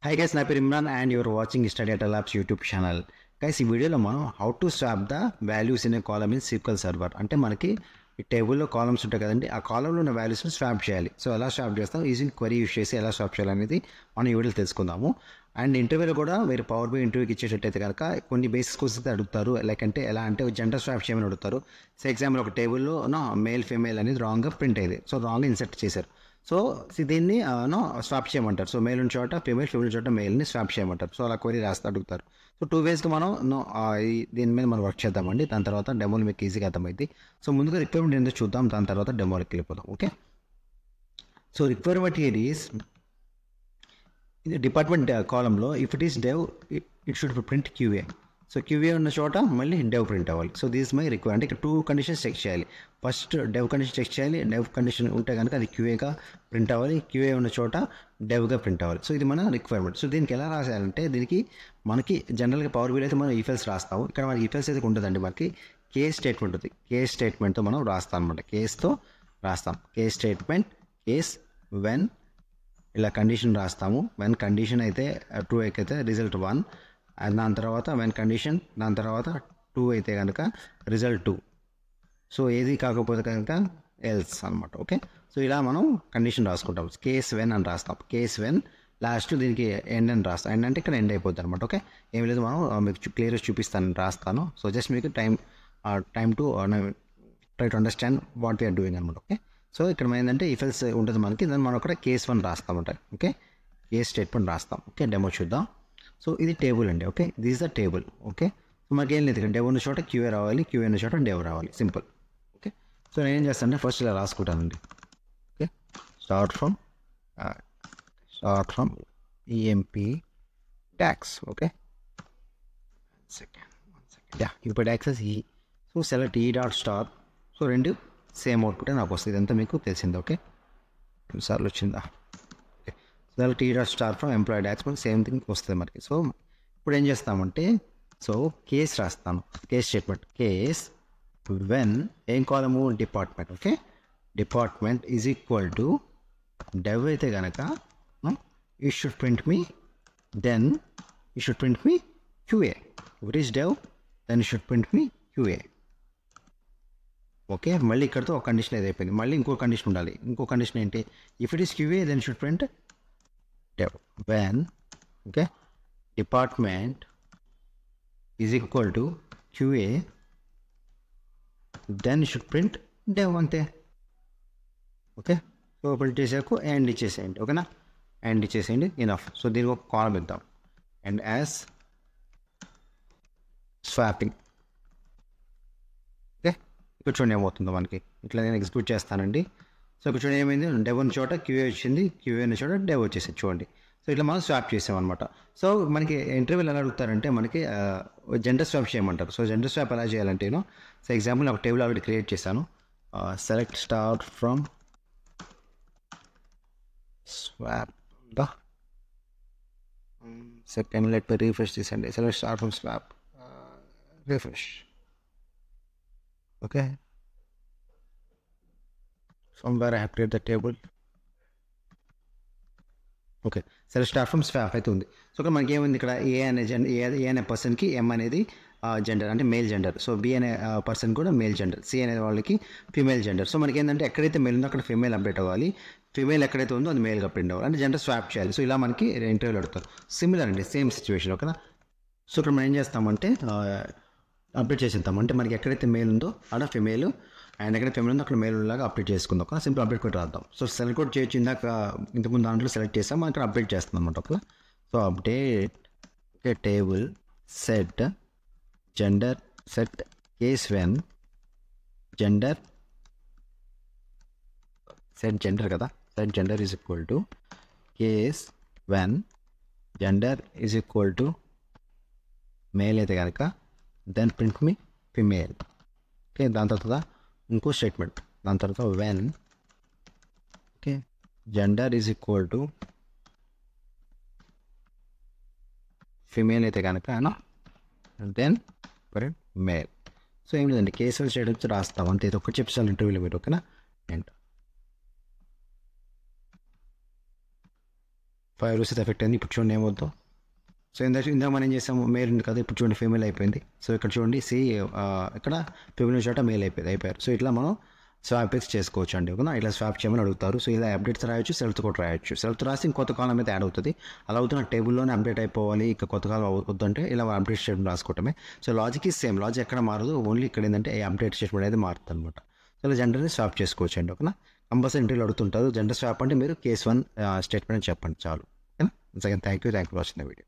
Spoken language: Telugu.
Hi guys, నా పేరు Imran and your watching study at labs YouTube channel. Guys ఈ వీడియోలో మనం how to swap the values in a column in SQL server. అంటే మనకి ఈ టేబుల్లో కాలమ్స్ ఉంటాయి కదండి, ఆ కాలంలో ఉన్న వాల్యూస్ని స్వాప్ చేయాలి. సో ఎలా స్వాప్ చేస్తాం, యూజింగ్ క్వరీ యూస్ చేసి ఎలా స్వాప్ చేయాలనేది మనం ఈ వీడియోలో తెలుసుకుందాము. అండ్ ఇంటర్వ్యూలో కూడా మీరు పవర్ బై ఇంటర్వ్యూకి ఇచ్చేటట్టయితే కనుక కొన్ని బేసిక్ క్వశ్చన్స్ అడుగుతారు. లైక్ అంటే ఎలా అంటే జెండర్ స్వాప్ చేయమని అడుగుతారు. సో ఎగ్జాంపుల్ ఒక టేబుల్లో మేల్ ఫీమేల్ అనేది రాంగ్గా ప్రింట్ అయ్యేది, సో రాంగ్గా ఇన్సర్ట్ చేశారు. సో దీన్ని స్వాప్ చేయమంటారు. సో మేల్ ఉన్న చోట ఫీమేల్ చోట మేల్ని స్వాప్ చేయమంటారు. సో అలా క్వరీ రాస్తే అడుగుతారు. సో 2 వేస్గా మనం దీని మీద మనం వర్క్ చేద్దామండి. దాని తర్వాత డెమోలు మీకు ఈజీగా అర్థమైంది. సో ముందుగా రిక్వైర్మెంట్ ఏంటో చూద్దాం, దాని తర్వాత డెమోకి వెళ్ళిపోదాం. Okay, so requirement here is ఇది డిపార్ట్మెంట్ కాలంలో if it is dev it should print QA. So QA ఉన్న చోట మళ్ళీ డెవ్ ప్రింట్ అవ్వాలి. సో దిస్ మై రిక్వైర్ అంటే ఇక్కడ 2 కండిషన్స్ చెక్ చేయాలి. ఫస్ట్ డెవ్ కండిషన్ చెక్ చేయాలి. డెవ్ కండిషన్ ఉంటే కనుక అది క్యూఏగా ప్రింట్ అవ్వాలి, క్యూఏ ఉన్న చోట డెవ్గా ప్రింట్ అవ్వాలి. సో ఇది మన రిక్వైర్మెంట్. సో దీనికి ఎలా రాసేయాలంటే దీనికి మనకి జనరల్గా పవర్ బిల్ అయితే మనం ఈఫెల్స్ రాస్తాము. ఇక్కడ మనకి ఈఫెల్స్ అయితే ఉంటుందండి, మనకి కేస్ స్టేట్మెంట్ ఉంటుంది. కేస్ స్టేట్మెంట్తో మనం రాస్తాం అనమాట. కేస్తో రాస్తాం. కేస్ స్టేట్మెంట్ కేస్ వెన్ ఇలా కండిషన్ రాస్తాము. వెన్ కండిషన్ అయితే 2 అయితే రిజల్ట్ 1, అండ్ దాని తర్వాత వెన్ కండిషన్ దాని తర్వాత 2 అయితే కనుక రిజల్ట్ 2. సో ఏది కాకపోతే కనుక ఎల్స్ అనమాట. ఓకే, సో ఇలా మనం కండిషన్ రాసుకుంటాం. కేస్ వెన్ అని రాస్తాం. కేస్ వెన్ లాస్ట్ దీనికి ఎండ్ అని రాస్తాం. ఎండ్ అంటే ఇక్కడ ఎండ్ అయిపోద్ది అనమాట. ఓకే, ఏం లేదు, మనం మీకు క్లియర్గా చూపిస్తాను, రాస్తాను. సో జస్ట్ మీకు time to try to understand what we are doing అనమాట. ఓకే, సో ఇక్కడ ఏంటంటే ఇఫెల్స్ ఉంటుంది మనకి, దాన్ని మనం అక్కడ కేస్ 1 రాస్తామంట. ఓకే, కేస్ స్టేట్మెంట్ రాస్తాం. ఓకే, డెమో చూద్దాం. సో ఇది టేబుల్ అండి. Okay, this is the table. Okay, so మనకి ఏం లేదు, ఇక్కడ డెవ్ ఉన్న చోట క్యూఏ రావాలి, క్యూఏ ఉన్న చోట డెవ్ రావాలి, సింపుల్. ఓకే, సో నేను ఏం చేస్తానంటే ఫస్ట్ ఇలా రాసుకుంటానండి. Okay, start from EMP tax. Okay, second ఇప్పుడు access E. So select E dot star. So రెండు సేమ్ అవుట్పుట్ నాకు వస్తుంది. ఇదంతా మీకు తెలిసింది. ఓకే, 2 సార్లు వచ్చిందా. Okay, select E dot star from employee tax, మనకి సేమ్ థింగ్ వస్తుంది మనకి. సో ఇప్పుడు ఏం చేస్తామంటే సో కేస్ రాస్తాను. కేస్ స్టేట్మెంట్ కేస్ వెన్ ఏం కాలము department. Okay, department is equal to dev అయితే కనుక you should print me, then you should print me QA. It is dev, then you should print me QA. Okay, మళ్ళీ ఇక్కడతో ఒక కండిషన్ ఏది అయిపోయింది, మళ్ళీ ఇంకో కండిషన్ ఉండాలి. ఇంకో కండిషన్ ఏంటి, if it is QA then should print dev. When okay department is equal to QA then should print dev, అంతే. ఓకే, సో ప్రింట్ చేసాక ఎండ్ ఇచ్చేసేయండి. ఓకేనా, ఎండ్ ఇచ్చేసేయండి, ఇనఫ్. సో దీనికి ఒక కాలం ఇద్దాం, అండ్ యాజ్ స్వాపింగ్. ఓకే, ఇక్కడ చూడండి ఏమవుతుందో మనకి. ఇట్లా నేను ఎగ్జిక్యూట్ చేస్తానండి. సో ఇక్కడ చూడండి ఏమైంది, డెవ్ ఉన్న చోట క్యూఏ వచ్చింది, క్యూఏ ఉన్న చోట డెవ్ వచ్చేసింది. చూడండి, సో ఇట్లా మనం స్వాప్ చేసామన్నమాట. సో మనకి ఇంటర్వ్యూలు ఎలా అడుగుతారంటే మనకి జెండర్ స్వాప్ చేయమంటారు. సో జెండర్ స్వాప్ ఎలా చేయాలంటే సో ఎగ్జాంపుల్ ఒక టేబుల్ ఆల్రెడీ క్రియేట్ చేశాను. Select star from swap the second let me refresh చేసండి. Select star from swap refresh. Okay, somewhere I have created the table. Okay, సరే స్టార్ట్ ఫ్రమ్ స్వాప్ అయితే ఉంది. సో ఇక్కడ మనకి ఏముంది, ఇక్కడ ఏ అనే పర్సన్కి ఎం అనేది జెండర్ అంటే మేల్ జెండర్. సో బి అనే పర్సన్ కూడా మేల్ జెండర్, సి అనే వాళ్ళకి ఫీమేల్ జెండర్. సో మనకి ఏంటంటే ఎక్కడైతే మేల్ ఉందో అక్కడ ఫీమేల్ అప్డేట్ అవ్వాలి, ఫీమేల్ ఎక్కడైతే ఉందో అది మేల్గా అప్డేట్ అవ్వాలి, అంటే జెండర్ స్వాప్ చేయాలి. సో ఇలా మనకి ఇంటర్వ్యూలు అడుగుతారు. సిమిలర్ అండి, సేమ్ సిచ్యువేషన్. ఓకేనా, సో ఇక్కడ మనం ఏం చేస్తామంటే అప్డేట్ చేసేద్దాం. అంటే మనకి ఎక్కడైతే మేల్ ఉందో అక్కడ ఫిమేల్, అండ్ ఎక్కడ ఫిమేల్ ఉందో అక్కడ మేల్ లాగా అప్డేట్ చేసుకుందాం. ఒక సింపుల్ అప్డేట్ కూడా రాద్దాం. సో సెలెక్ట్ కూడా చేయొచ్చు, ఇందాక ఇంతకుముందు దాంట్లో సెలెక్ట్ చేస్తాం, మనం ఇక్కడ అప్డేట్ చేస్తాం అనమాట. Okay, so update okay table set gender set case when gender set gender కదా, set gender is equal to case when gender is equal to male అయితే కనుక then print me female. Okay, దాని తర్వాత ఇంకో స్టేట్మెంట్, దాని తర్వాత when okay gender is equal to female అయితే కనుక దెన్ ప్రింట్ మేల్. సో ఏం లేదండి, కేసులు స్టేట్మెంట్స్ రాస్తాం అంతే. ఇది ఒకటి చెప్పాలి ఇంటర్వ్యూలో మీరు. ఓకేనా, అండ్ 5 రూస్ ఎఫెక్ట్ అయింది. ఇప్పుడు చూడండి ఏమవుతుందో. సో ఇందాక మనం ఏం చేసాము, మేల్ ఉంది కదా, ఇప్పుడు చూడండి ఫీమేల్ అయిపోయింది. సో ఇక్కడ చూడండి ఇక్కడ ఫీమేల్ చోట మేల్ అయిపోయారు. సో ఇట్లా మనం స్వాప్ పిక్స్ చేసుకోవచ్చు అండి. ఓకేనా, ఇట్లా స్వాప్ చేయమని అడుగుతారు. సో ఇలా అప్డేట్స్ రాయొచ్చు, సెల్ఫ్ కూడా రాయొచ్చు. సెల్ఫ్ రాసి ఇంకొత్త కాలం అయితే యాడ్ అవుతుంది. అలా అవుతున్న టేబుల్లోనే అప్డేట్ అయిపోవాలి, ఇక కొత్త కాలం వద్దంటే ఇలా అప్డేట్ స్టేట్మెంట్ రాసుకోవటమే. సో లాజిక్ ఈ సేమ్, లాజిక్ ఎక్కడ మారదు, ఓన్లీ ఇక్కడ ఏంటంటే ఈ అప్డేట్ స్టేట్మెంట్ అయితే మారుతుంది అనమాట. సో ఇలా జెండర్ని స్వాప్ చేసుకోవచ్చు అండి. ఓకేనా, కంపల్సరీ ఇంటర్వ్యూలో అడుగుతుంటారు జెండర్ స్వాప్ అంటే మీరు కేస్ 1 స్టేట్మెంట్ అని చెప్పండి చాలు. ఓకేనా. Second thank you for watching the video.